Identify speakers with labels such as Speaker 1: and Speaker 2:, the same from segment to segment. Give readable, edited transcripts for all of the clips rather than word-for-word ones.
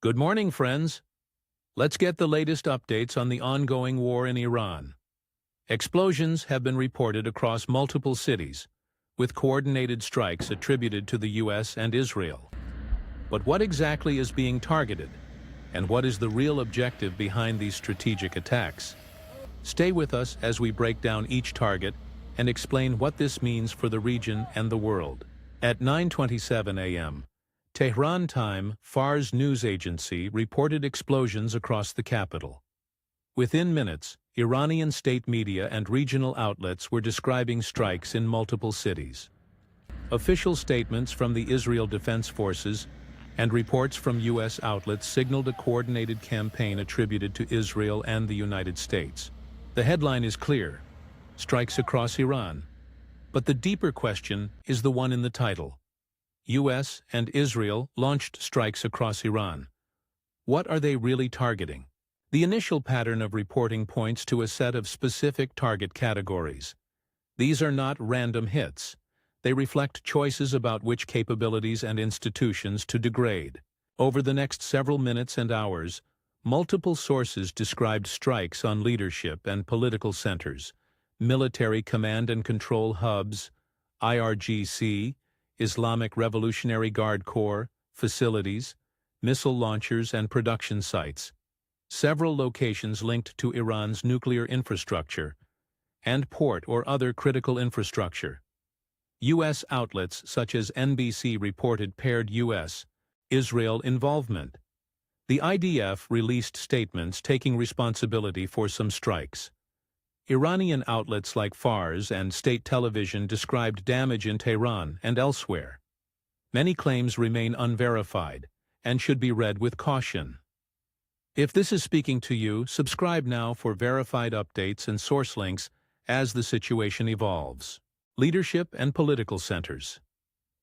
Speaker 1: Good morning, friends. Let's get the latest updates on the ongoing war in Iran. Explosions have been reported across multiple cities, with coordinated strikes attributed to the U.S. and Israel. But what exactly is being targeted, and what is the real objective behind these strategic attacks? Stay with us as we break down each target and explain what this means for the region and the world. At 9:27 a.m., Tehran time, Fars news agency reported explosions across the capital. Within minutes, Iranian state media and regional outlets were describing strikes in multiple cities. Official statements from the Israel Defense Forces and reports from U.S. outlets signaled a coordinated campaign attributed to Israel and the United States. The headline is clear: strikes across Iran. But the deeper question is the one in the title. U.S. and Israel launched strikes across Iran. What are they really targeting? The initial pattern of reporting points to a set of specific target categories. These are not random hits. They reflect choices about which capabilities and institutions to degrade. Over the next several minutes and hours, multiple sources described strikes on leadership and political centers, military command and control hubs, IRGC, Islamic Revolutionary Guard Corps, facilities, missile launchers and production sites, several locations linked to Iran's nuclear infrastructure, and port or other critical infrastructure. U.S. outlets such as NBC reported paired U.S. Israel involvement. The IDF released statements taking responsibility for some strikes. Iranian outlets like Fars and state television described damage in Tehran and elsewhere. Many claims remain unverified and should be read with caution. If this is speaking to you, subscribe now for verified updates and source links as the situation evolves. Leadership and political centers.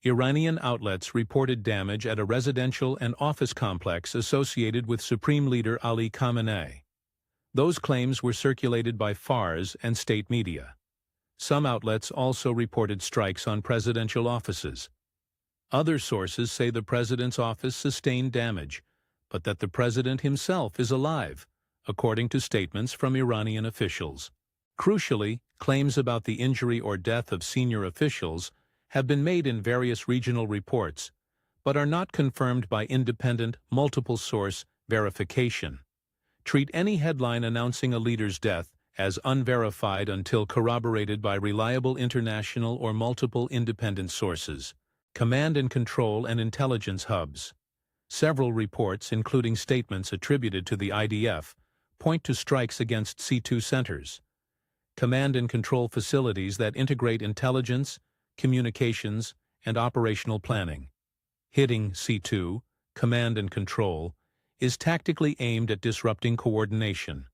Speaker 1: Iranian outlets reported damage at a residential and office complex associated with Supreme Leader Ali Khamenei. Those claims were circulated by Fars and state media. Some outlets also reported strikes on presidential offices. Other sources say the president's office sustained damage, but that the president himself is alive, according to statements from Iranian officials. Crucially, claims about the injury or death of senior officials have been made in various regional reports, but are not confirmed by independent, multiple-source verification. Treat any headline announcing a leader's death as unverified until corroborated by reliable international or multiple independent sources. Command and control and intelligence hubs. Several reports, including statements attributed to the IDF, point to strikes against C2 centers, command and control facilities that integrate intelligence, communications, and operational planning. Hitting C2, command and control, is tactically aimed at disrupting coordination,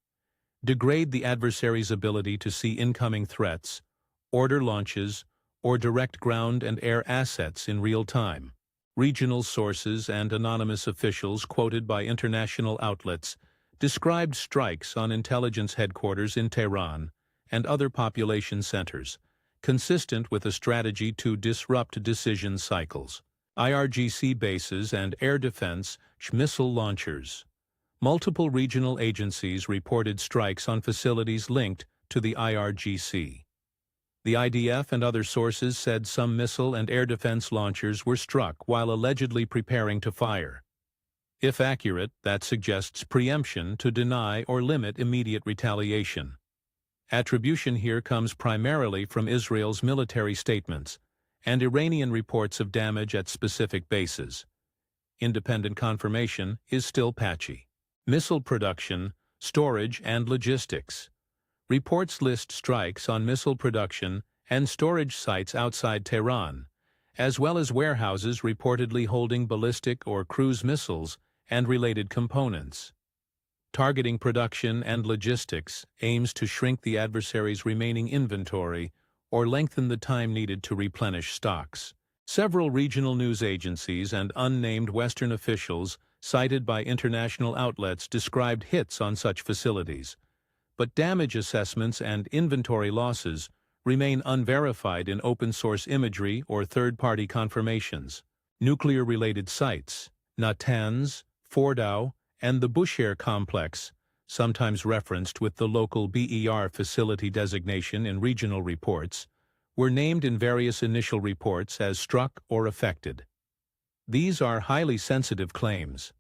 Speaker 1: degrade the adversary's ability to see incoming threats, order launches, or direct ground and air assets in real time. Regional sources and anonymous officials quoted by international outlets described strikes on intelligence headquarters in Tehran and other population centers, consistent with a strategy to disrupt decision cycles. IRGC bases and air defense missile launchers. Multiple regional agencies reported strikes on facilities linked to the IRGC. The IDF and other sources said some missile and air defense launchers were struck while allegedly preparing to fire. If accurate, that suggests preemption to deny or limit immediate retaliation. Attribution here comes primarily from Israel's military statements and Iranian reports of damage at specific bases. Independent confirmation is still patchy. Missile production, storage, and logistics. Reports list strikes on missile production and storage sites outside Tehran, as well as warehouses reportedly holding ballistic or cruise missiles and related components. Targeting production and logistics aims to shrink the adversary's remaining inventory or lengthen the time needed to replenish stocks. Several regional news agencies and unnamed Western officials cited by international outlets described hits on such facilities, but damage assessments and inventory losses remain unverified in open-source imagery or third-party confirmations. Nuclear-related sites. Natanz, Fordow, and the Bushehr complex, sometimes referenced with the local BER facility designation in regional reports, were named in various initial reports as struck or affected. These are highly sensitive claims.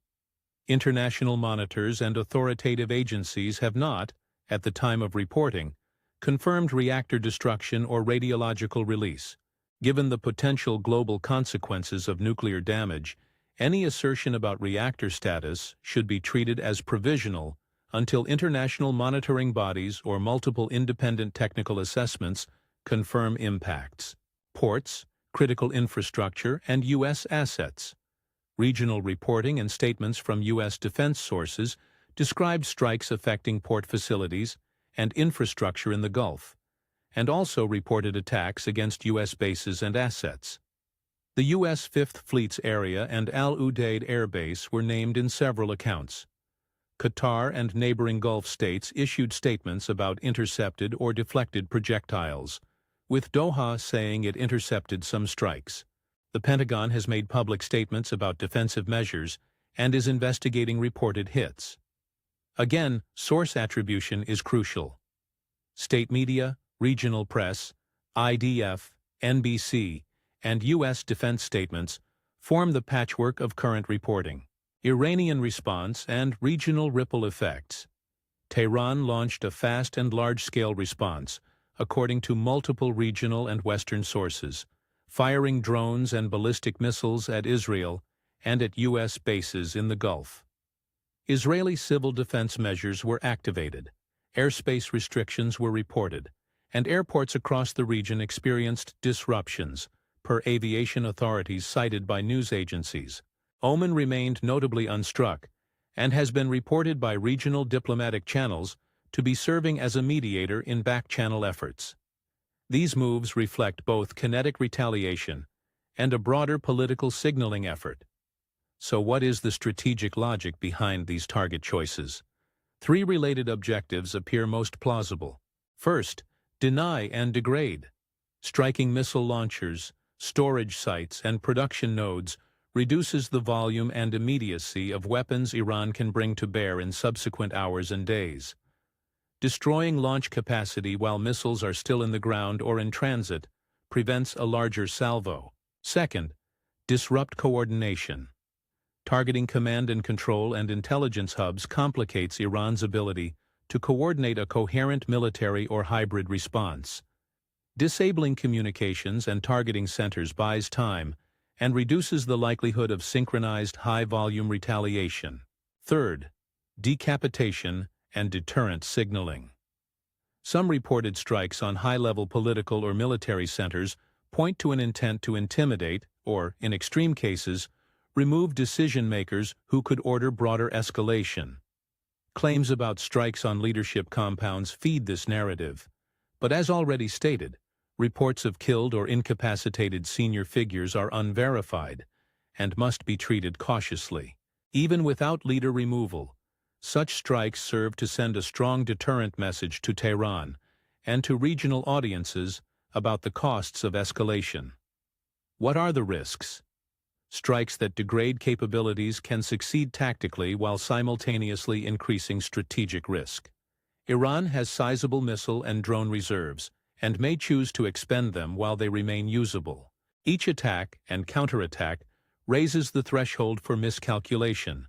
Speaker 1: International monitors and authoritative agencies have not, at the time of reporting, confirmed reactor destruction or radiological release. Given the potential global consequences of nuclear damage, any assertion about reactor status should be treated as provisional until international monitoring bodies or multiple independent technical assessments confirm impacts. Ports, critical infrastructure, and U.S. assets. Regional reporting and statements from U.S. defense sources described strikes affecting port facilities and infrastructure in the Gulf, and also reported attacks against U.S. bases and assets. The U.S. Fifth Fleet's area and Al Udeid Air Base were named in several accounts. Qatar and neighboring Gulf states issued statements about intercepted or deflected projectiles, with Doha saying it intercepted some strikes. The Pentagon has made public statements about defensive measures and is investigating reported hits. Again, source attribution is crucial. State media, regional press, IDF, NBC, and U.S. defense statements form the patchwork of current reporting. Iranian response and regional ripple effects. Tehran launched a fast and large-scale response, according to multiple regional and Western sources, firing drones and ballistic missiles at Israel and at U.S. bases in the Gulf. Israeli civil defense measures were activated, airspace restrictions were reported, and airports across the region experienced disruptions, per aviation authorities cited by news agencies. Oman remained notably unstruck and has been reported by regional diplomatic channels to be serving as a mediator in back-channel efforts. These moves reflect both kinetic retaliation and a broader political signaling effort. So what is the strategic logic behind these target choices? Three related objectives appear most plausible. First, deny and degrade. Striking missile launchers, storage sites, and production nodes reduces the volume and immediacy of weapons Iran can bring to bear in subsequent hours and days. Destroying launch capacity while missiles are still in the ground or in transit prevents a larger salvo. Second, disrupt coordination. Targeting command and control and intelligence hubs complicates Iran's ability to coordinate a coherent military or hybrid response. Disabling communications and targeting centers buys time and reduces the likelihood of synchronized high-volume retaliation. Third, decapitation and deterrent signaling. Some reported strikes on high-level political or military centers point to an intent to intimidate or, in extreme cases, remove decision-makers who could order broader escalation. Claims about strikes on leadership compounds feed this narrative, but as already stated, reports of killed or incapacitated senior figures are unverified and must be treated cautiously. Even without leader removal, such strikes serve to send a strong deterrent message to Tehran and to regional audiences about the costs of escalation. What are the risks? Strikes that degrade capabilities can succeed tactically while simultaneously increasing strategic risk. Iran has sizable missile and drone reserves and may choose to expend them while they remain usable. Each attack and counterattack raises the threshold for miscalculation,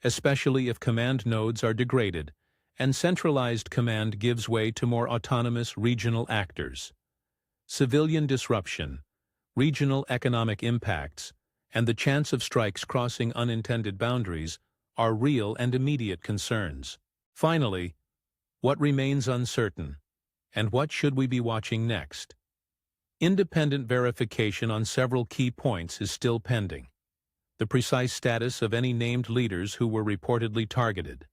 Speaker 1: especially if command nodes are degraded and centralized command gives way to more autonomous regional actors. Civilian disruption, regional economic impacts, and the chance of strikes crossing unintended boundaries are real and immediate concerns. Finally, what remains uncertain, and what should we be watching next? Independent verification on several key points is still pending. The precise status of any named leaders who were reportedly targeted,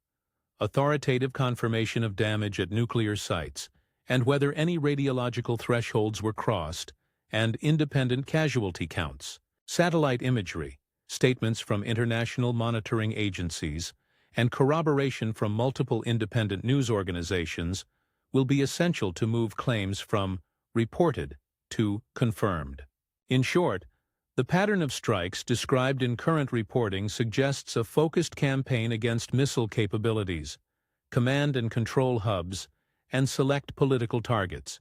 Speaker 1: authoritative confirmation of damage at nuclear sites, and whether any radiological thresholds were crossed, and independent casualty counts. Satellite imagery, statements from international monitoring agencies, and corroboration from multiple independent news organizations will be essential to move claims from reported to confirmed. In short, The pattern of strikes described in current reporting suggests a focused campaign against missile capabilities, command and control hubs, and select political targets.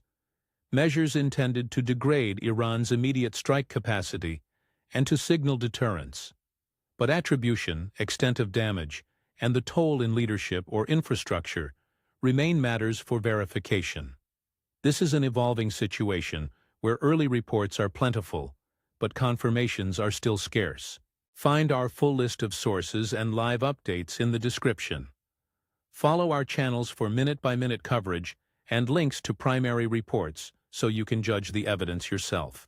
Speaker 1: Measures intended to degrade Iran's immediate strike capacity and to signal deterrence. But attribution, extent of damage, and the toll in leadership or infrastructure remain matters for verification. This is an evolving situation where early reports are plentiful, but confirmations are still scarce. Find our full list of sources and live updates in the description. Follow our channels for minute-by-minute coverage and links to primary reports so you can judge the evidence yourself.